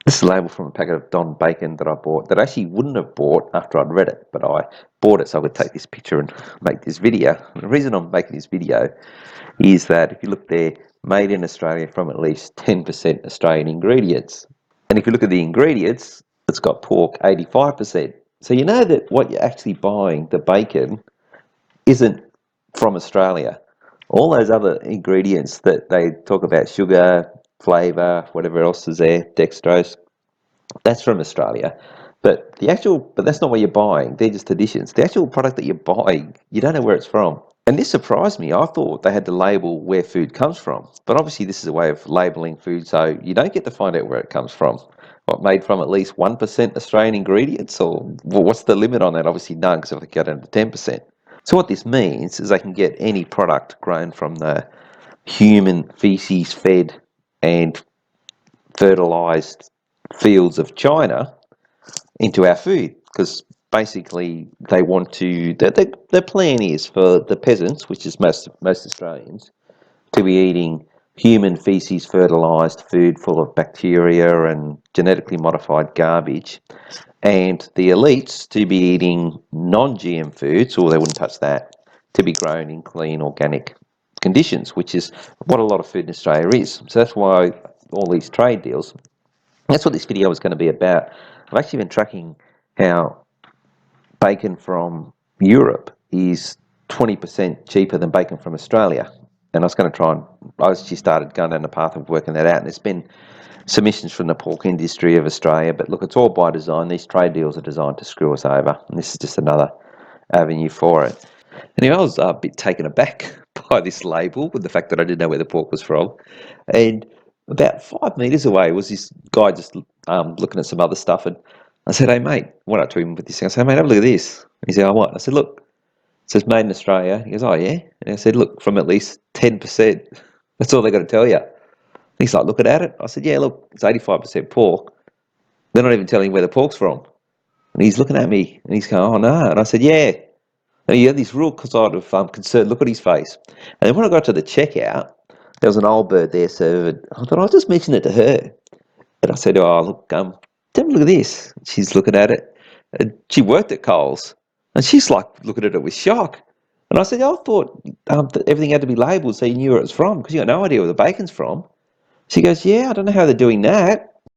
This is a label from a packet of Don bacon that I bought that I actually wouldn't have bought after I'd read it, but I bought it so I could take this picture and make this video. And the reason I'm making this video is that if you look there, made in Australia from at least 10% Australian ingredients. And if you look at the ingredients, it's got pork 85%. So you know that what you're actually buying, the bacon, isn't from Australia. All those other ingredients that they talk about, sugar, flavour, whatever else is there, dextrose, that's from Australia. But that's not what you're buying. They're just additions. The actual product that you're buying, you don't know where it's from. And this surprised me. I thought they had to label where food comes from. But obviously this is a way of labeling food so you don't get to find out where it comes from. What, made from at least 1% Australian ingredients? Or what's the limit on that? Obviously none, because if they go down to 10%. So what this means is they can get any product grown from the human feces fed and fertilized fields of China into our food, because basically they want to. The plan is for the peasants, which is most Australians, to be eating human feces fertilized food full of bacteria and genetically modified garbage, and the elites to be eating non-GM foods, or they wouldn't touch that, to be grown in clean organic conditions, which is what a lot of food in Australia is. So that's why all these trade deals. That's what this video is going to be about. I've actually been tracking how bacon from Europe is 20% cheaper than bacon from Australia. And I was going to try and, I actually started going down the path of working that out. And there's been submissions from the pork industry of Australia, but look, it's all by design. These trade deals are designed to screw us over. And this is just another avenue for it. Anyway, I was a bit taken aback by this label with the fact that I didn't know where the pork was from. And about 5 metres away was this guy just looking at some other stuff. And I said, hey, mate, went up to him with this thing. I said, hey, mate, have a look at this. He said, oh, what? I said, look, it says made in Australia. He goes, oh, yeah? And I said, look, from at least 10%. That's all they got to tell you. He's like, looking at it. I said, yeah, look, it's 85% pork. They're not even telling where the pork's from. And he's looking at me and he's going, oh, no. And I said, yeah. And he had this real sort of concerned look at his face. And then when I got to the checkout, there was an old bird there serving. I thought I'll just mention it to her. And I said, oh, look, have a look at this. She's looking at it. And she worked at Coles. And she's like looking at it with shock. And I said, I thought that everything had to be labelled so you knew where it was from because you got no idea where the bacon's from. She goes, yeah, I don't know how they're doing that.